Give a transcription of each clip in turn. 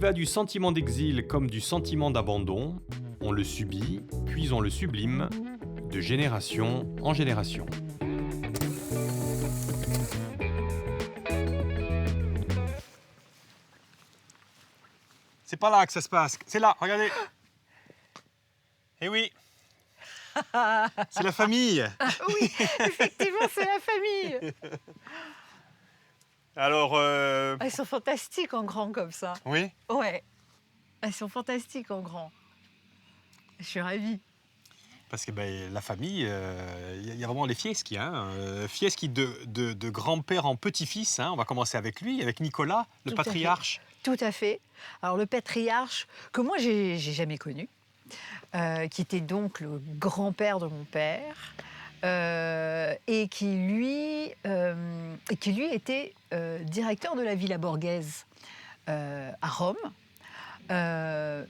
va du sentiment d'exil comme du sentiment d'abandon, on le subit, puis on le sublime, de génération en génération. C'est pas là que ça se passe, c'est là, regardez. Eh oui, c'est la famille. Oui, effectivement, c'est la famille. Alors, Ils sont fantastiques en grand comme ça. oui, Ouais, ils sont fantastiques en grand. Je suis ravie. parce que la famille, il y a vraiment les Fieschi. Hein. Fieschi de grand-père en petit-fils. Hein. On va commencer avec lui, avec Nicolas, le Tout à fait. patriarche. Tout à fait. Alors le patriarche, que moi j'ai jamais connu, qui était donc le grand-père de mon père, et qui lui était directeur de la Villa Borghese à Rome,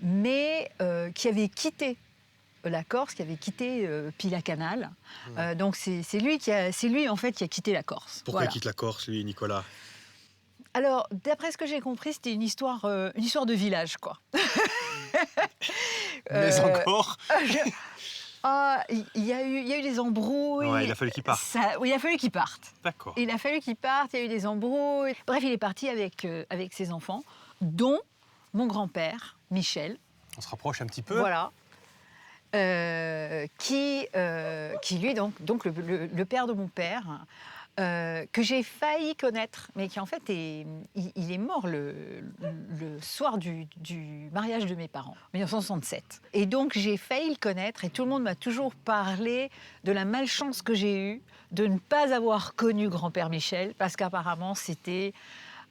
mais qui avait quitté la Corse, qui avait quitté Pila Canal. Donc c'est lui en fait qui a quitté la Corse. Pourquoi Voilà. il quitte la Corse, lui, Nicolas? Alors, d'après ce que j'ai compris, c'était une histoire de village, quoi. Mais Euh, encore. Il y a eu des embrouilles. Ouais, il a fallu qu'il parte. Oui, il a fallu qu'il parte. D'accord. Il a fallu qu'il parte, il y a eu des embrouilles. Bref, il est parti avec ses enfants, dont mon grand-père, Michel. On se rapproche un petit peu. Voilà. Qui lui, donc le père de mon père, que j'ai failli connaître, mais qui en fait il est mort le soir du mariage de mes parents, en 1967. Et donc j'ai failli le connaître, et tout le monde m'a toujours parlé de la malchance que j'ai eue de ne pas avoir connu grand-père Michel, parce qu'apparemment c'était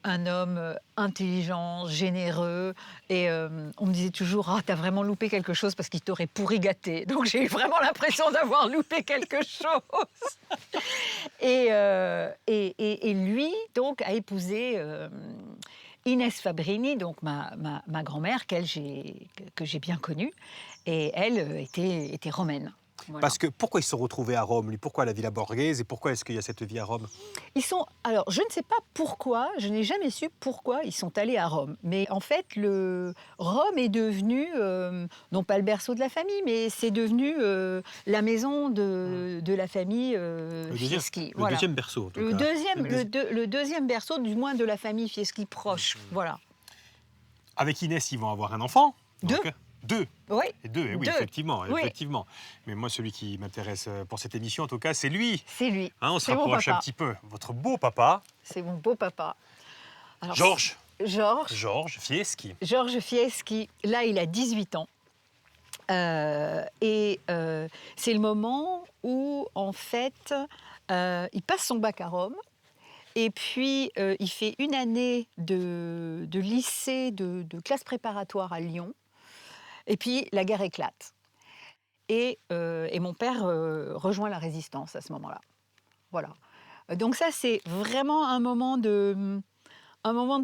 un homme intelligent, généreux, et on me disait toujours « Ah, t'as vraiment loupé quelque chose parce qu'il t'aurait pourri gâté ». Donc j'ai eu vraiment l'impression d'avoir loupé quelque chose. Et lui, donc, a épousé Inès Fabrini, donc ma grand-mère, que j'ai bien connue, et elle était romaine. Voilà. Parce que pourquoi ils se sont retrouvés à Rome, lui? Pourquoi la Villa Borghese et pourquoi est-ce qu'il y a cette vie à Rome? Alors, je ne sais pas pourquoi, je n'ai jamais su pourquoi ils sont allés à Rome. Mais en fait, Rome est devenu, non pas le berceau de la famille, mais c'est devenu la maison de la famille Fieschi. Le deuxième berceau, en tout Le cas. deuxième berceau, du moins de la famille Fieschi proche. Voilà. Avec Inès, ils vont avoir un enfant. Donc, deux. Oui. Et deux, oui, Deux. effectivement, Oui. effectivement. Mais moi, celui qui m'intéresse pour cette émission, en tout cas, c'est lui. C'est lui. Hein, on se C'est mon rapproche un papa. petit peu. Votre beau papa, C'est mon beau papa. Alors, Georges. Georges Fieschi. Georges Fieschi, là, il a 18 ans. C'est le moment où, en fait, il passe son bac à Rome. Et puis, il fait une année de lycée, de classe préparatoire à Lyon. Et puis, la guerre éclate. Et mon père rejoint la résistance à ce moment-là. Voilà. Donc ça, c'est vraiment un moment de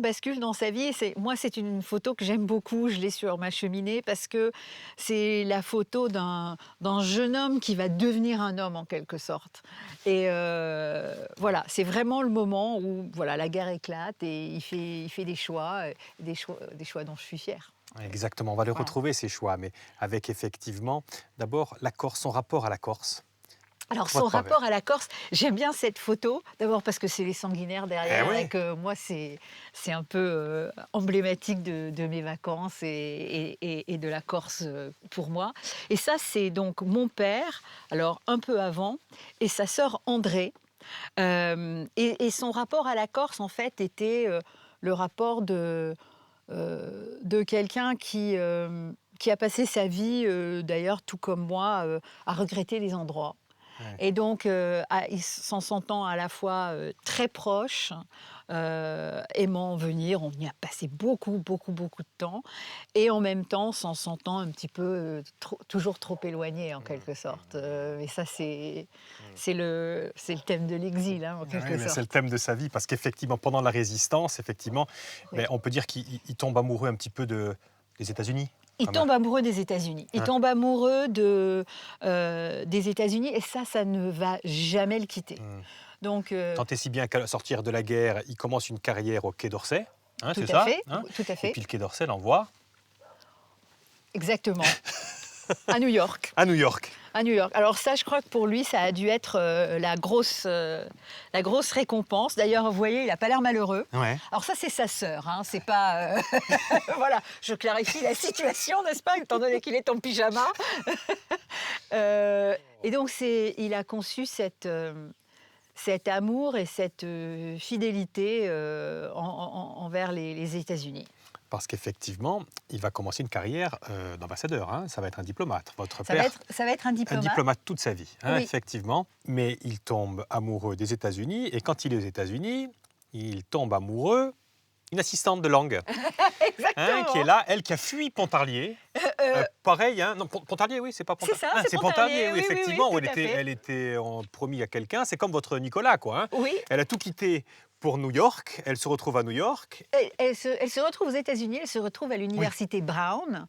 bascule dans sa vie. Moi, c'est une photo que j'aime beaucoup. Je l'ai sur ma cheminée parce que c'est la photo d'un jeune homme qui va devenir un homme en quelque sorte. Et voilà, c'est vraiment le moment où voilà, la guerre éclate et il fait des choix dont je suis fière. Exactement, on va les retrouver, ces choix, mais avec effectivement, d'abord, la Corse, son rapport à la Corse. Alors, son rapport à la Corse, j'aime bien cette photo, d'abord parce que c'est les sanguinaires derrière, et que moi, c'est un peu emblématique de mes vacances et de la Corse pour moi. Et ça, c'est donc mon père, alors un peu avant, et sa sœur Andrée. Et son rapport à la Corse, en fait, était le rapport de quelqu'un qui a passé sa vie, d'ailleurs, tout comme moi, à regretter les endroits. Ouais. Et donc, s'en sentant à la fois très proche, aimant venir, on y a passé beaucoup de temps, et en même temps s'en sentant un petit peu toujours trop éloigné en quelque sorte. Et ça, c'est le thème de l'exil, hein, en quelque sorte. C'est le thème de sa vie, parce qu'effectivement, pendant la Résistance, effectivement, on peut dire qu'il tombe amoureux un petit peu des États-Unis. Il tombe amoureux des États-Unis. Il tombe amoureux des États-Unis, et ça ne va jamais le quitter. Donc, tant et si bien qu'à sortir de la guerre, il commence une carrière au Quai d'Orsay. hein, tout c'est à ça fait, hein. tout à Et fait. puis le Quai d'Orsay l'envoie Exactement. À New York. à New York. À New York. Alors ça, je crois que pour lui, ça a dû être la grosse récompense. D'ailleurs, vous voyez, il n'a pas l'air malheureux. Ouais. Alors ça, c'est sa sœur, hein, c'est pas... voilà, je clarifie la situation, n'est-ce pas, étant donné qu'il est en pyjama. Et donc, il a conçu cet amour et cette fidélité envers les États-Unis. Parce qu'effectivement, il va commencer une carrière d'ambassadeur. Hein. Ça va être un diplomate. Votre Ça père, va être un un diplomate. diplomate toute sa vie, hein, Oui. effectivement. Mais il tombe amoureux des États-Unis. Et quand il est aux États-Unis, il tombe amoureux d'une assistante de langue. Exactement. Qui est là, elle qui a fui Pontarlier. Pareil, hein. Non, Pontarlier, oui, c'est pas Pontarlier. C'est ça, c'est Pontarlier, Pontarlier, oui, oui, effectivement, où tout à fait. elle était promise à quelqu'un. C'est comme votre Nicolas, quoi. Hein. Oui. Elle a tout quitté pour New York. Elle se retrouve à New York. Elle se retrouve aux États-Unis, elle se retrouve à l'université Brown.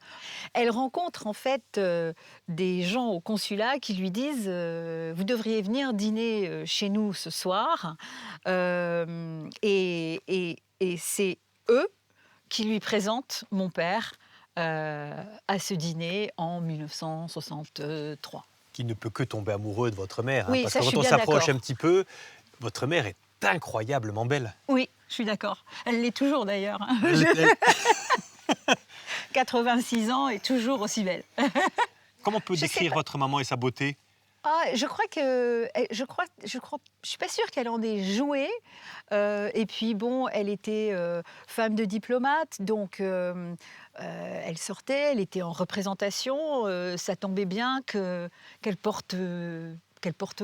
Elle rencontre en fait des gens au consulat qui lui disent vous devriez venir dîner chez nous ce soir. Et c'est eux qui lui présentent mon père à ce dîner en 1963. Qui ne peut que tomber amoureux de votre mère. Hein, Oui, parce ça, que je quand on suis bien s'approche d'accord. un petit peu, votre mère est incroyablement belle. Oui, je suis d'accord. Elle l'est toujours d'ailleurs. Elle- 86 ans et toujours aussi belle. Comment on peut Je sais décrire pas. votre maman et sa beauté? Je suis pas sûre qu'elle en ait joué. Et puis bon, elle était femme de diplomate, donc elle sortait, elle était en représentation. Ça tombait bien qu'elle porte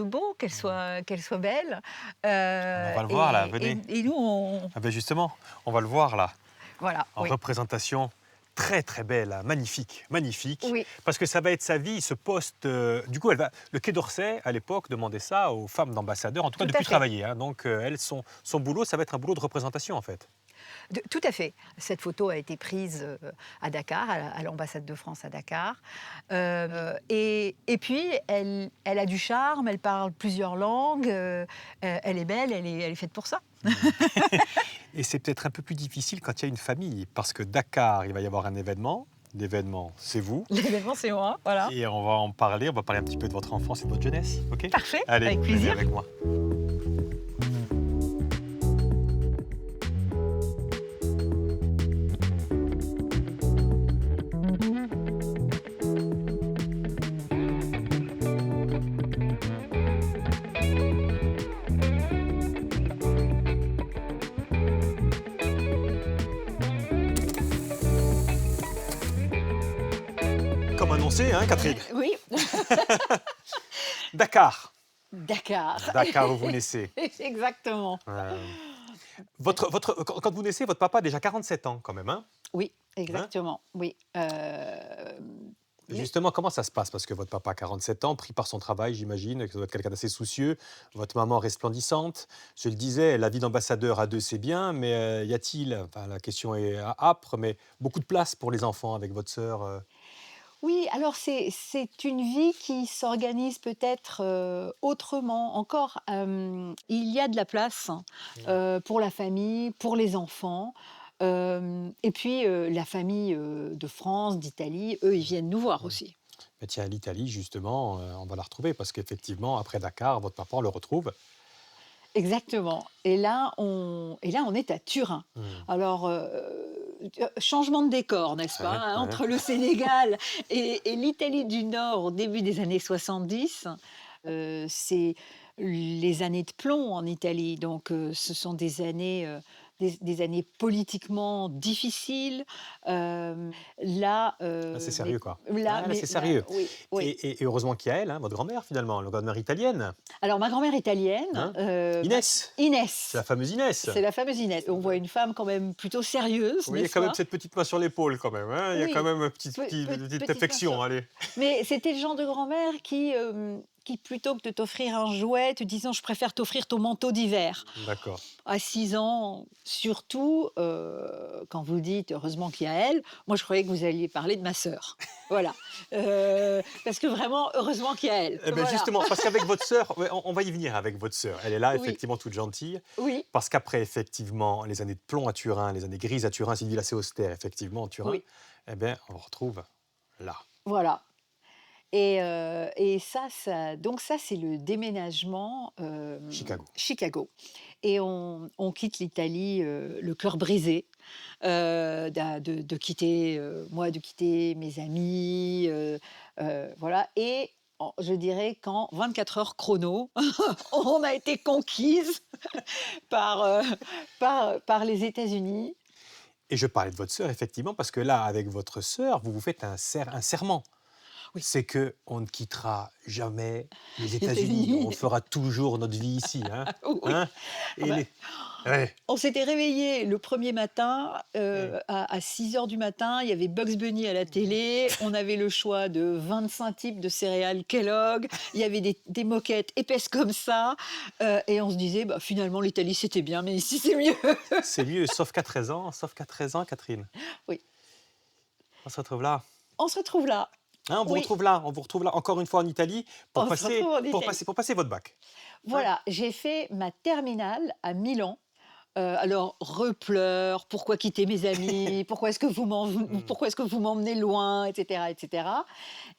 beau, qu'elle soit belle. On va le voir, là, venez. Et nous, on... Ah ben justement, on va le voir là, Voilà. en Oui. représentation. Très très belle, hein, magnifique, magnifique. Oui. Parce que ça va être sa vie, ce poste. Du coup, le Quai d'Orsay, à l'époque, demandait ça aux femmes d'ambassadeurs, en tout cas Tout de à plus fait. travailler. Hein. Donc, son boulot, ça va être un boulot de représentation, en fait. Tout à fait. Cette photo a été prise à Dakar, à l'ambassade de France à Dakar. Et puis, elle a du charme, elle parle plusieurs langues, elle est belle, elle est faite pour ça. Et c'est peut-être un peu plus difficile quand il y a une famille, parce que Dakar, il va y avoir un événement. L'événement, c'est vous. L'événement, c'est moi, voilà. Et on va en parler, on va parler un petit peu de votre enfance et de votre jeunesse. Ok ? Parfait, Allez, avec venez plaisir. avec moi. Comme annoncé, hein, Catherine. Oui, Dakar. Dakar. Dakar où vous naissez. Exactement. Quand vous naissez, votre papa a déjà 47 ans quand même. Hein. Oui, exactement. Oui. Et justement, comment ça se passe? Parce que votre papa a 47 ans, pris par son travail, j'imagine, que ça doit être quelqu'un d'assez soucieux. Votre maman resplendissante. Je le disais, la vie d'ambassadeur à deux, c'est bien, mais y a-t-il, enfin la question est âpre, mais beaucoup de place pour les enfants avec votre sœur Oui, alors c'est une vie qui s'organise peut-être autrement. Encore, il y a de la place pour la famille, pour les enfants. Et puis la famille de France, d'Italie, eux, ils viennent nous voir aussi. Mais tiens, l'Italie, justement, on va la retrouver, parce qu'effectivement, après Dakar, votre papa, on le retrouve. Exactement. Et là, on est à Turin. Alors, changement de décor, n'est-ce pas, hein, entre le Sénégal et l'Italie du Nord au début des années 70. C'est les années de plomb en Italie. Donc, ce sont des années politiquement difficiles. Là, C'est sérieux, quoi. Là, Là, c'est sérieux. oui, oui. Et heureusement qu'il y a elle, hein, votre grand-mère, finalement, la grand-mère italienne. Alors, ma grand-mère italienne, Hein Inès. Inès. C'est la fameuse Inès. C'est la fameuse Inès. On voit une femme quand même plutôt sérieuse, Oui, il y a n'est-ce quand pas? même cette petite main sur l'épaule, quand même. Hein. Il y a Oui. quand même une petite Petite affection, main allez. Mais c'était le genre de grand-mère qui, plutôt que de t'offrir un jouet, te disant je préfère t'offrir ton manteau d'hiver. D'accord. À 6 ans, surtout, quand vous dites heureusement qu'il y a elle, moi je croyais que vous alliez parler de ma sœur. Voilà. Parce que vraiment, heureusement qu'il y a elle. Eh ben Voilà. justement, parce qu'avec votre sœur, ouais, on va y venir avec votre sœur. Elle est là, Oui. effectivement, toute gentille. Oui, Parce qu'après, effectivement, les années de plomb à Turin, les années grises à Turin, c'est une ville assez austère, effectivement, en Turin, oui, eh bien, on retrouve là. voilà. Et ça, donc ça, c'est le déménagement Chicago. Chicago. Et on quitte l'Italie, le cœur brisé, de quitter, moi, de quitter mes amis, voilà. Et je dirais qu'en 24 heures chrono, on a été conquise par, par les États-Unis. Et je parlais de votre sœur, effectivement, parce que là, avec votre sœur, vous vous faites un serment. Oui. C'est que on ne quittera jamais les Les États-Unis. On États-Unis. fera toujours notre vie ici, hein, Oui. hein. Ah Et bah, les... Ouais. on s'était réveillé le premier matin, Ouais. à 6 heures du matin, il y avait Bugs Bunny à la télé, on avait le choix de 25 types de céréales Kellogg, il y avait des moquettes épaisses comme ça, et on se disait: «Bah, finalement l'Italie c'était bien, mais ici c'est mieux». C'est mieux, sauf qu'à 13 ans, Catherine. Oui, On se retrouve là. on se retrouve là. Hein, Oui, on vous retrouve là, encore une fois en Italie, on se retrouve en Italie. pour passer votre bac. Hein. Voilà, j'ai fait ma terminale à Milan. Alors, repleurs, pourquoi quitter mes amis, Hmm. pourquoi est-ce que vous m'emmenez loin, etc., etc.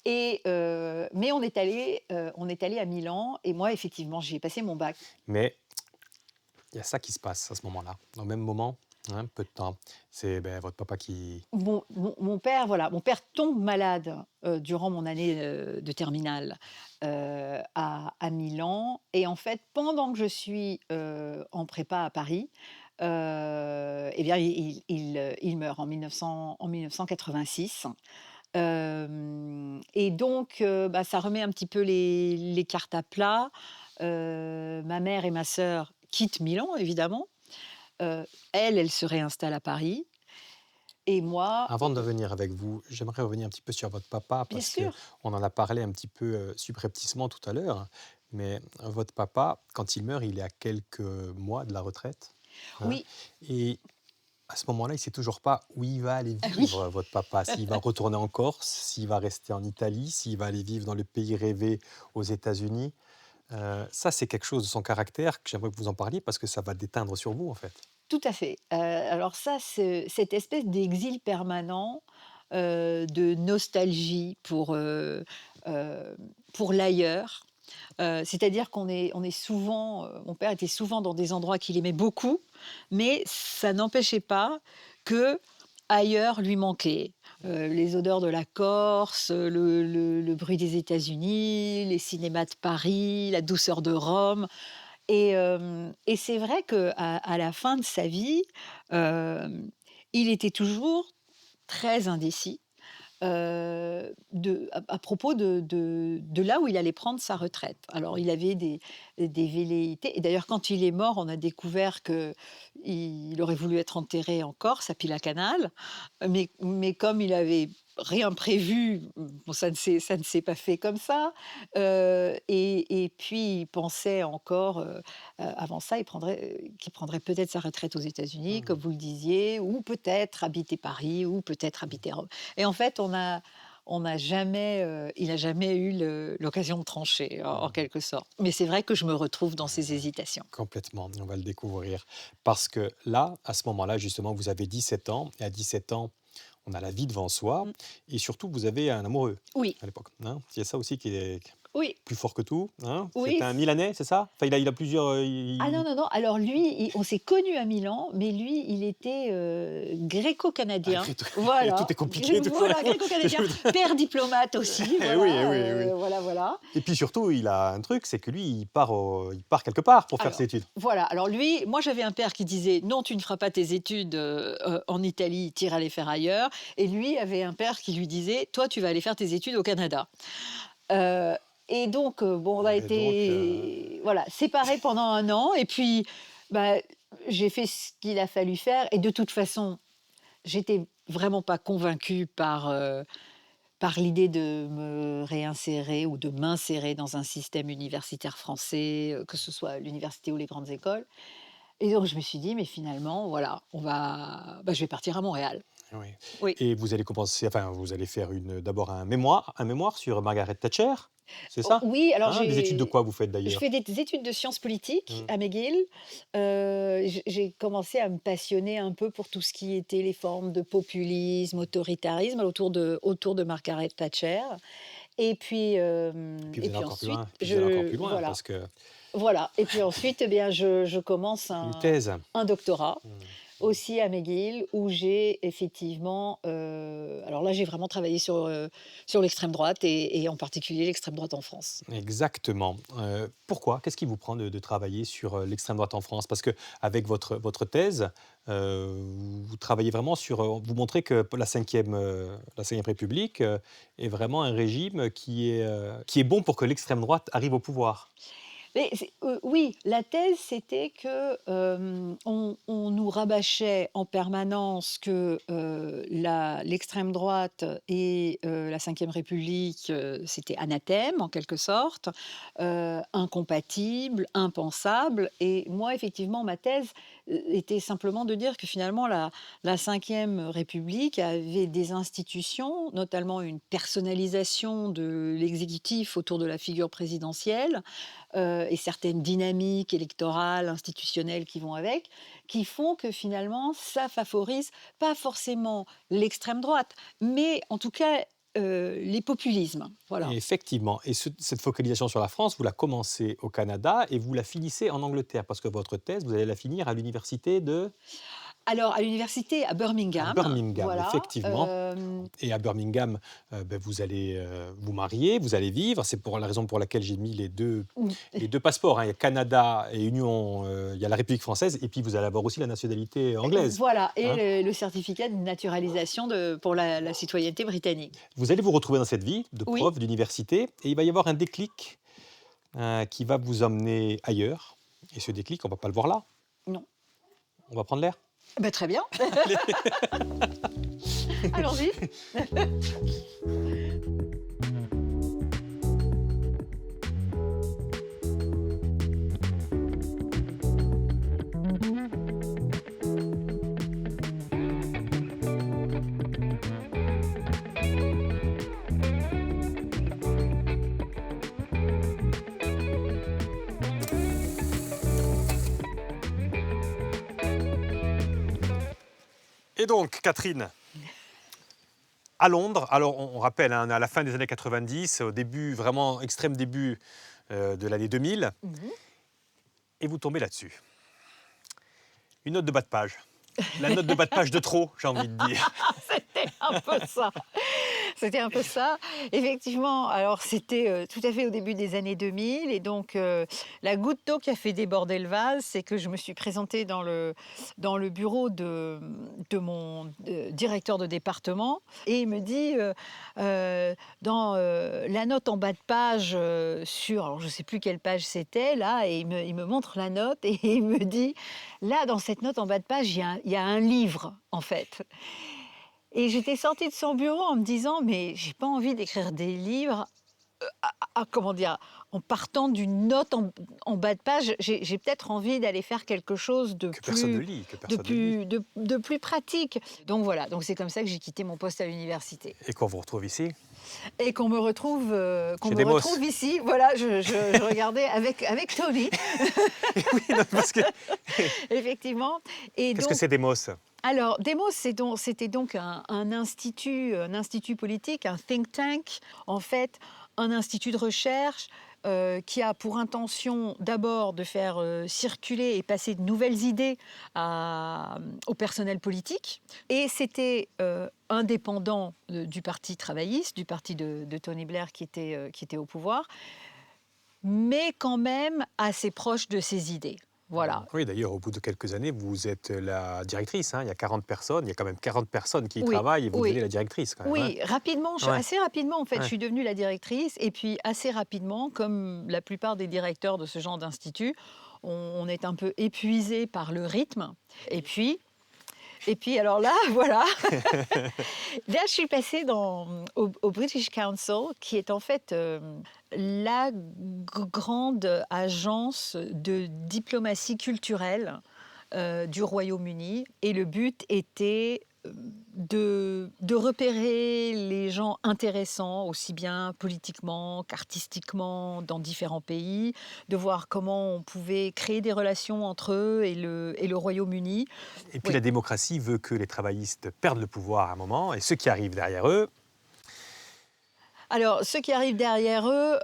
Mais on est allé à Milan et moi, effectivement, j'y ai passé mon bac. Mais il y a ça qui se passe à ce moment-là. Au même moment, hein, peu de temps, c'est ben, votre papa qui... Mon père, voilà, mon père tombe malade durant mon année de terminale à Milan. Et en fait, pendant que je suis en prépa à Paris, eh bien, il meurt en 1986. Et donc, bah, ça remet un petit peu les cartes à plat. Ma mère et ma sœur quittent Milan, évidemment. Elle se réinstalle à Paris. Et moi, Avant de venir avec vous, j'aimerais revenir un petit peu sur votre papa bien parce que sûr, on en a parlé un petit peu subrepticement tout à l'heure. Mais votre papa, quand il meurt, il est à quelques mois de la retraite. Hein, oui, et à ce moment-là, il ne sait toujours pas où il va aller ah oui, vivre, votre papa. S'il va retourner en Corse, s'il va rester en Italie, s'il va aller vivre dans le pays rêvé aux États-Unis. Ça, c'est quelque chose de son caractère que j'aimerais que vous en parliez parce que ça va déteindre sur vous, en fait. tout à fait. Alors ça, cette espèce d'exil permanent, de nostalgie pour l'ailleurs. C'est-à-dire on est souvent, mon père était souvent dans des endroits qu'il aimait beaucoup, mais ça n'empêchait pas que ailleurs lui manquait. Les odeurs de la Corse, le bruit des États-Unis, les cinémas de Paris, la douceur de Rome. Et c'est vrai qu'à la fin de sa vie, il était toujours très indécis à propos de là où il allait prendre sa retraite. Alors, il avait des velléités. Et d'ailleurs, quand il est mort, on a découvert qu'il aurait voulu être enterré en Corse, à Pilacanal. Mais comme il avait rien prévu, bon, ça ne s'est pas fait comme ça. Et puis, il pensait encore, avant ça, qu'il prendrait peut-être sa retraite aux États-Unis, comme Mhm. vous le disiez, ou peut-être habiter Paris, ou peut-être habiter Rome. Et en fait, il n'a jamais eu l'occasion de trancher, en Mhm. quelque sorte. Mais c'est vrai que je me retrouve dans ces hésitations. Complètement, on va le découvrir. Parce que là, à ce moment-là, justement, vous avez 17 ans, et à 17 ans, on a la vie devant soi, Mm. et surtout, vous avez un amoureux Oui, à l'époque. Hein. Il y a ça aussi qui est oui, plus fort que tout. Hein. C'est oui. un Milanais, c'est ça? Enfin, il a plusieurs... Ah non, non, non. Alors lui, on s'est connus à Milan, mais lui, il était Ah, gréco-canadien. tout Voilà. est compliqué. Voilà, gréco-canadien. Père diplomate aussi. Eh Voilà, oui, eh oui, eh oui. voilà, voilà. Et puis surtout, il a un truc, c'est que lui, il part quelque part pour faire ses Alors, études. voilà. Alors lui, moi j'avais un père qui disait non, tu ne feras pas tes études en Italie, tu iras les faire ailleurs. Et lui avait un père qui lui disait, toi tu vas aller faire tes études au Canada. Euh, et donc, bon, on a Et donc, été voilà, séparés pendant 1 an. Et puis, bah, j'ai fait ce qu'il a fallu faire. Et de toute façon, j'étais vraiment pas convaincue par l'idée de me réinsérer ou de m'insérer dans un système universitaire français, que ce soit l'université ou les grandes écoles. Et donc je me suis dit: «Mais finalement, voilà, je vais partir à Montréal». Oui. Oui. Et vous allez commencer, enfin, vous allez faire d'abord un mémoire sur Margaret Thatcher, c'est Oh ça? oui, alors Hein? Des études de quoi vous faites je d'ailleurs? fais des études de sciences politiques Mmh. à McGill. J'ai commencé à me passionner un peu pour tout ce qui était les formes de populisme, autoritarisme autour de Margaret Thatcher. Et puis, Et puis vous et allez puis encore plus ensuite, loin, puis vous allez encore plus loin voilà, parce que voilà. Et puis ensuite, eh bien, je commence une thèse. un doctorat Mmh. Mmh. aussi à McGill, où j'ai effectivement, alors là, j'ai vraiment travaillé sur l'extrême droite et en particulier l'extrême droite en France. Exactement. Pourquoi? Qu'est-ce qui vous prend de travailler sur, l'extrême droite en France? Parce qu'avec votre thèse, vous travaillez vraiment sur, vous montrez que la 5e République, est vraiment un régime qui est bon pour que l'extrême droite arrive au pouvoir. Mais oui, la thèse, c'était que, on nous rabâchait en permanence que, l'extrême droite et la 5e République, c'était anathème en quelque sorte, incompatible, impensable. Et moi, effectivement, ma thèse, était simplement de dire que finalement la 5e République avait des institutions, notamment une personnalisation de l'exécutif autour de la figure présidentielle, et certaines dynamiques électorales, institutionnelles qui vont avec, qui font que finalement, ça favorise pas forcément l'extrême droite, mais en tout cas, les populismes. Et Voilà. effectivement, et cette focalisation sur la France, vous la commencez au Canada et vous la finissez en Angleterre parce que votre thèse, vous allez la finir à l'université de Alors, à l'université à à Birmingham, Birmingham, voilà. effectivement. Et à Birmingham, vous allez, vous marier, vous allez vivre. C'est pour la raison pour laquelle j'ai mis les deux passeports, hein. Il y a Canada et Union, il y a la République française et puis vous allez avoir aussi la nationalité anglaise, Voilà, hein. et le certificat de naturalisation pour la citoyenneté britannique. Vous allez vous retrouver dans cette vie de Oui, prof d'université et il va y avoir un déclic, qui va vous emmener ailleurs et ce déclic, on va pas le voir là, non. on va prendre l'air. Très bien, allons-y. Et donc Catherine, à Londres, alors on rappelle, hein, on est à la fin des années 90, au début, vraiment extrême début, de l'année 2000 Mmh. et vous tombez là-dessus. Une note de bas de page. La note de bas de page de trop, j'ai envie de dire. C'était un peu ça. C'était un peu ça. Effectivement, alors c'était, tout à fait au début des années 2000. Et donc la goutte d'eau qui a fait déborder le vase, c'est que je me suis présentée dans le bureau de mon, directeur de département, et il me dit, dans, la note en bas de page, alors je ne sais plus quelle page c'était là, et il me montre la note et il me dit: «Là, dans cette note en bas de page, il y a un livre, en fait». Et j'étais sortie de son bureau en me disant: «Mais j'ai pas envie d'écrire des livres, comment dire? En partant d'une note en bas de page. J'ai peut-être envie d'aller faire quelque chose Que personne ne lit, que personne ne lit. de plus pratique». Donc voilà, donc c'est comme ça que j'ai quitté mon poste à l'université Et qu'on vous retrouve ici, et qu'on me retrouve, chez Demos. ici. Voilà, je regardais avec Tony, Oui, non, parce que effectivement. Et qu'est-ce que donc c'est Demos? alors, Demos, c'était donc un institut politique, un think tank, en fait, un institut de recherche, qui a pour intention d'abord de faire circuler et passer de nouvelles idées au personnel politique. Et c'était indépendant du Parti travailliste, du parti de Tony Blair qui était au pouvoir, mais quand même assez proche de ses idées. Voilà. Oui, d'ailleurs, au bout de quelques années, vous êtes la directrice, hein. Il y a 40 personnes, il y a quand même 40 personnes qui y Oui, travaillent et vous devenez oui. la directrice quand même, hein. Oui, rapidement, Ouais, assez rapidement en fait, je ouais. suis devenue la directrice. Et puis assez rapidement, comme la plupart des directeurs de ce genre d'institut, on est un peu épuisé par le rythme. Et puis Et puis alors là, voilà. Là, je suis passée au British Council, qui est en fait la grande agence de diplomatie culturelle du Royaume-Uni. Et le but était de repérer les gens intéressants, aussi bien politiquement qu'artistiquement, dans différents pays, de voir comment on pouvait créer des relations entre eux et le Royaume-Uni. Et puis la démocratie veut que les travaillistes perdent le pouvoir à un moment, et ceux qui arrivent derrière eux... Alors, ceux qui arrivent derrière eux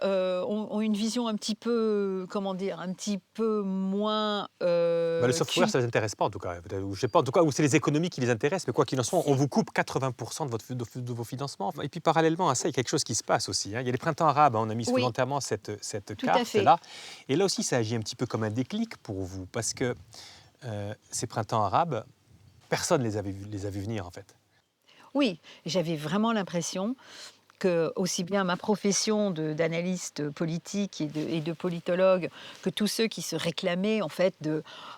ont une vision un petit peu, comment dire, un petit peu moins... le software, ça ne les intéresse pas en tout cas. Je sais pas, en tout cas, ou c'est les économies qui les intéressent, mais quoi qu'il en soit, on vous coupe 80% de vos financements. Et puis parallèlement à ça, il y a quelque chose qui se passe aussi. Il y a les printemps arabes, on a mis volontairement cette carte-là. Et là aussi, ça agit un petit peu comme un déclic pour vous, parce que ces printemps arabes, personne ne les a vus venir en fait. Oui, j'avais vraiment l'impression que aussi bien ma profession d'analyste politique et de politologue que tous ceux qui se réclamaient en fait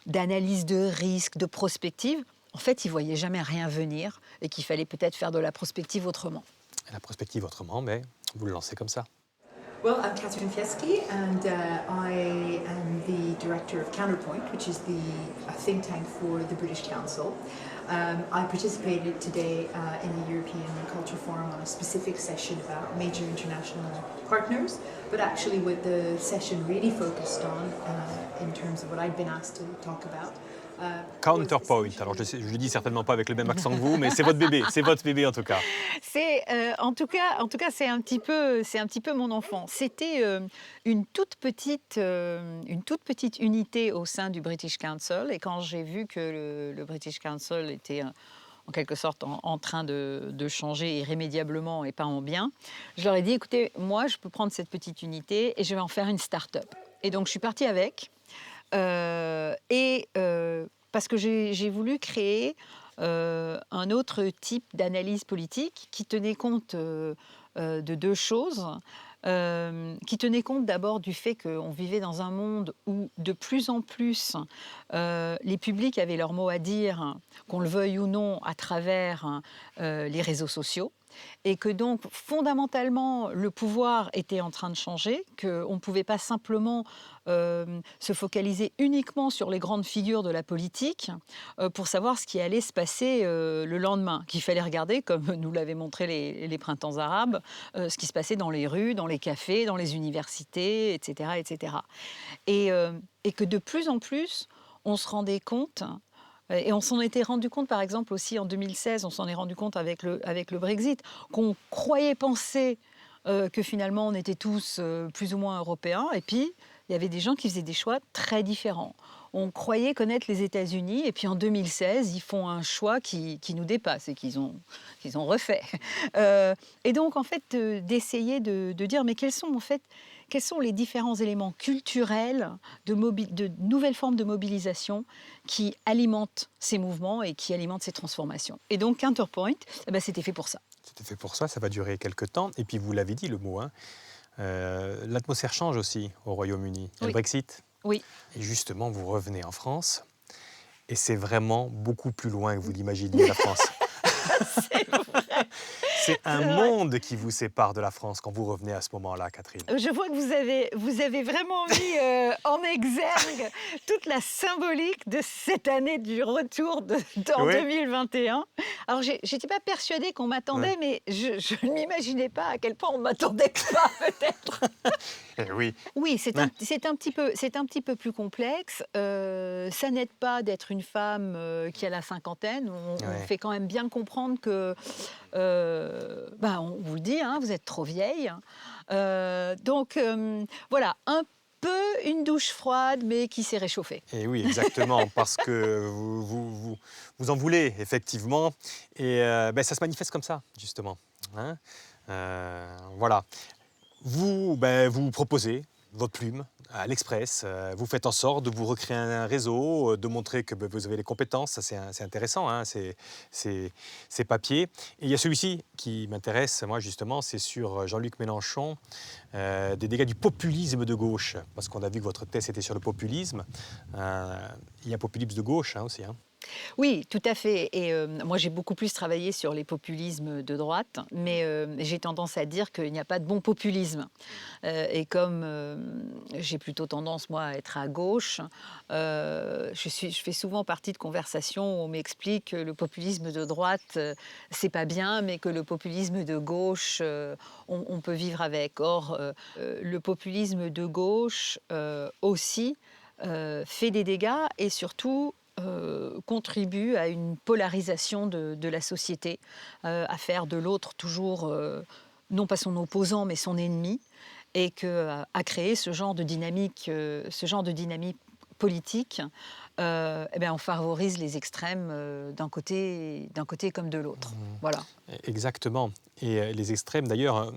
d'analyse de risque, de prospective, en fait, ils ne voyaient jamais rien venir et qu'il fallait peut-être faire de la prospective autrement. La prospective autrement, mais vous le lancez comme ça. Well, I'm Catherine Fieschi, and I am the director of Counterpoint, which is a think tank for the British Council. I participated today in the European Culture Forum on a specific session about major international partners, but actually what the session really focused on, in terms of what I'd been asked to talk about. Counterpoint. Alors je le dis certainement pas avec le même accent que vous, mais c'est votre bébé en tout cas. C'est en tout cas c'est un petit peu mon enfant. C'était une toute petite unité au sein du British Council, et quand j'ai vu que le British Council était en quelque sorte en train de changer irrémédiablement et pas en bien, je leur ai dit écoutez, moi je peux prendre cette petite unité et je vais en faire une start-up. Et donc je suis partie avec. Parce que j'ai voulu créer un autre type d'analyse politique qui tenait compte de deux choses. Qui tenait compte d'abord du fait qu'on vivait dans un monde où de plus en plus les publics avaient leur mot à dire, qu'on le veuille ou non, à travers les réseaux sociaux. Et que donc, fondamentalement, le pouvoir était en train de changer, qu'on ne pouvait pas simplement se focaliser uniquement sur les grandes figures de la politique pour savoir ce qui allait se passer le lendemain, qu'il fallait regarder, comme nous l'avaient montré les printemps arabes, ce qui se passait dans les rues, dans les cafés, dans les universités, etc. etc. Et que de plus en plus, on se rendait compte... Et on s'en était rendu compte, par exemple, aussi en 2016, on s'en est rendu compte avec le Brexit, qu'on croyait penser que finalement on était tous plus ou moins européens, et puis il y avait des gens qui faisaient des choix très différents. On croyait connaître les États-Unis, et puis en 2016, ils font un choix qui nous dépasse et qu'ils ont refait. Et donc, en fait, d'essayer de dire, mais quels sont les différents éléments culturels de nouvelles formes de mobilisation qui alimentent ces mouvements et qui alimentent ces transformations. Et donc, Counterpoint, c'était fait pour ça. C'était fait pour ça va durer quelques temps. Et puis, vous l'avez dit, le mot, l'atmosphère change aussi au Royaume-Uni. Il y a le Brexit. Oui. Et justement, vous revenez en France, et c'est vraiment beaucoup plus loin que vous l'imaginiez, la France. C'est vrai. C'est un monde qui vous sépare de la France quand vous revenez à ce moment-là, Catherine. Je vois que vous avez vraiment mis en exergue toute la symbolique de cette année du retour en 2021. Alors, je n'étais pas persuadée qu'on m'attendait, mais je ne m'imaginais pas à quel point on ne m'attendait pas, peut-être. Oui, c'est un petit peu plus complexe. Ça n'aide pas d'être une femme qui a la cinquantaine. On fait quand même bien comprendre que, on vous le dit, vous êtes trop vieille. Donc, voilà, un peu une douche froide, mais qui s'est réchauffée. Et oui, exactement, parce que vous en voulez, effectivement. Et ça se manifeste comme ça, justement. Voilà. Vous proposez votre plume à l'Express, vous faites en sorte de vous recréer un réseau, de montrer que vous avez les compétences, ça c'est intéressant, ces papiers. Et il y a celui-ci qui m'intéresse, moi justement, c'est sur Jean-Luc Mélenchon, des dégâts du populisme de gauche, parce qu'on a vu que votre thèse était sur le populisme. Il y a un populisme de gauche aussi. Oui, tout à fait. Et moi, j'ai beaucoup plus travaillé sur les populismes de droite, mais j'ai tendance à dire qu'il n'y a pas de bon populisme. Et comme j'ai plutôt tendance, moi, à être à gauche, je fais souvent partie de conversations où on m'explique que le populisme de droite, c'est pas bien, mais que le populisme de gauche, on peut vivre avec. Or, le populisme de gauche aussi fait des dégâts et surtout contribue à une polarisation de la société, à faire de l'autre toujours, non pas son opposant, mais son ennemi, et à créer ce genre de dynamique politique. Eh bien, on favorise les extrêmes d'un côté comme de l'autre. Voilà. Exactement. Et les extrêmes, d'ailleurs,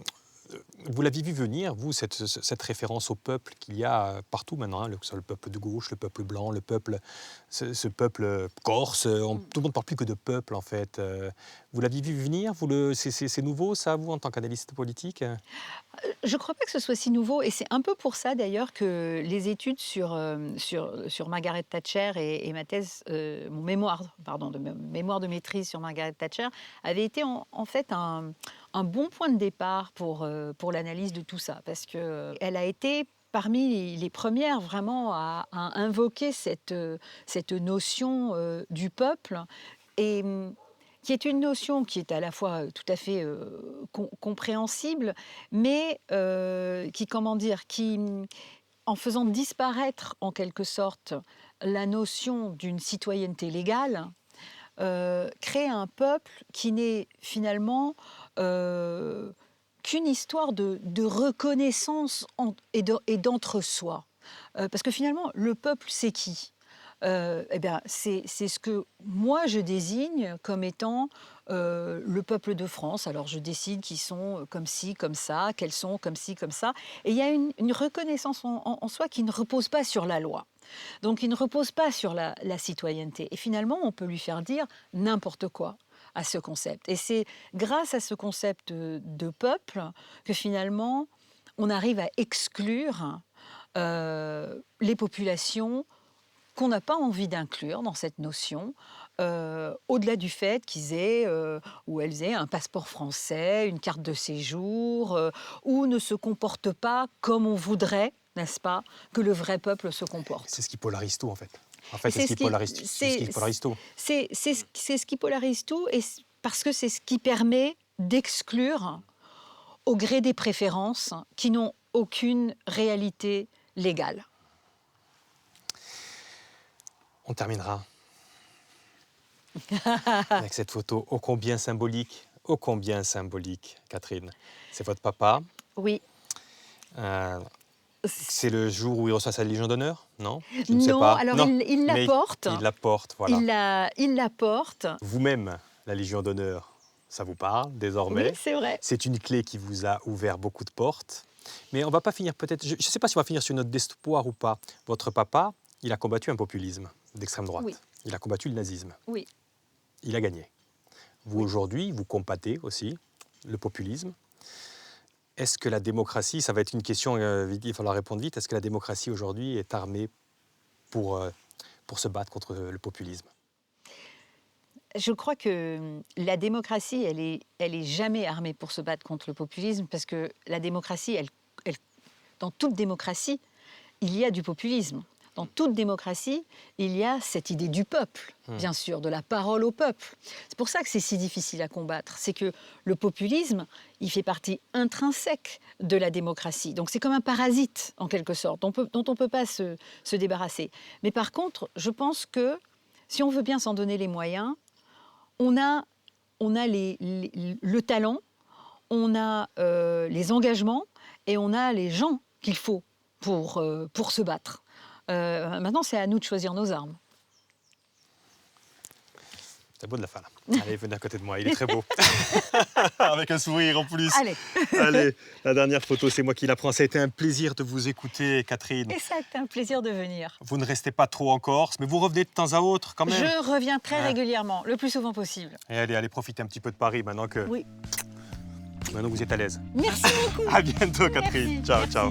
vous l'aviez vu venir, vous, cette référence au peuple qu'il y a partout maintenant, hein, le peuple de gauche, le peuple blanc, ce peuple corse, tout le monde ne parle plus que de peuple, en fait. Vous l'aviez vu venir, c'est nouveau, ça, vous, en tant qu'analyste politique? Je ne crois pas que ce soit si nouveau, et c'est un peu pour ça d'ailleurs que les études sur Margaret Thatcher et ma thèse, mon mémoire de maîtrise sur Margaret Thatcher avait été en fait un bon point de départ pour l'analyse de tout ça, parce qu'elle a été parmi les premières vraiment à invoquer cette notion du peuple, et qui est une notion qui est à la fois tout à fait compréhensible, mais qui, en faisant disparaître en quelque sorte la notion d'une citoyenneté légale, crée un peuple qui n'est finalement qu'une histoire de reconnaissance et d'entre-soi. Parce que finalement, le peuple, c'est qui ? Eh bien, c'est ce que moi je désigne comme étant le peuple de France. Alors je décide qu'ils sont comme ci, comme ça, qu'elles sont comme ci, comme ça. Et il y a une reconnaissance en soi qui ne repose pas sur la loi. Donc il ne repose pas sur la citoyenneté. Et finalement, on peut lui faire dire n'importe quoi à ce concept. Et c'est grâce à ce concept de peuple que finalement, on arrive à exclure les populations qu'on n'a pas envie d'inclure dans cette notion, au-delà du fait qu'ils aient ou elles aient un passeport français, une carte de séjour, ou ne se comportent pas comme on voudrait, n'est-ce pas, que le vrai peuple se comporte. C'est ce qui polarise tout, en fait. En fait, c'est ce qui polarise tout. C'est ce qui polarise tout, et parce que c'est ce qui permet d'exclure au gré des préférences qui n'ont aucune réalité légale. On terminera avec cette photo ô combien symbolique, Catherine. C'est votre papa. Oui. C'est le jour où il reçoit sa Légion d'honneur, non? Je ne sais pas. Alors non, il la porte. Il la porte, voilà. Il la porte. Vous-même, la Légion d'honneur, ça vous parle désormais. Oui, c'est vrai. C'est une clé qui vous a ouvert beaucoup de portes. Mais on ne va pas finir peut-être... Je ne sais pas si on va finir sur une note d'espoir ou pas. Votre papa, il a combattu un populisme d'extrême droite. Oui. Il a combattu le nazisme. Oui. Il a gagné. Vous, aujourd'hui, vous combattez aussi le populisme. Est-ce que la démocratie, ça va être une question, il va falloir répondre vite, est-ce que la démocratie aujourd'hui est armée pour se battre contre le populisme? Je crois que la démocratie, elle est jamais armée pour se battre contre le populisme, parce que la démocratie, dans toute démocratie, il y a du populisme. Dans toute démocratie, il y a cette idée du peuple, bien sûr, de la parole au peuple. C'est pour ça que c'est si difficile à combattre. C'est que le populisme, il fait partie intrinsèque de la démocratie. Donc c'est comme un parasite, en quelque sorte, dont on ne peut pas se débarrasser. Mais par contre, je pense que si on veut bien s'en donner les moyens, on a le talent, on a les engagements et on a les gens qu'il faut pour se battre. Maintenant, c'est à nous de choisir nos armes. C'est beau de la fin, là. Allez, venez à côté de moi, il est très beau. Avec un sourire en plus. Allez, la dernière photo, c'est moi qui la prends. Ça a été un plaisir de vous écouter, Catherine. Et ça a été un plaisir de venir. Vous ne restez pas trop en Corse, mais vous revenez de temps à autre quand même. Je reviens très régulièrement, le plus souvent possible. Et allez profiter un petit peu de Paris maintenant que, oui. Maintenant que vous êtes à l'aise. Merci beaucoup. À bientôt, Catherine. Merci. Ciao.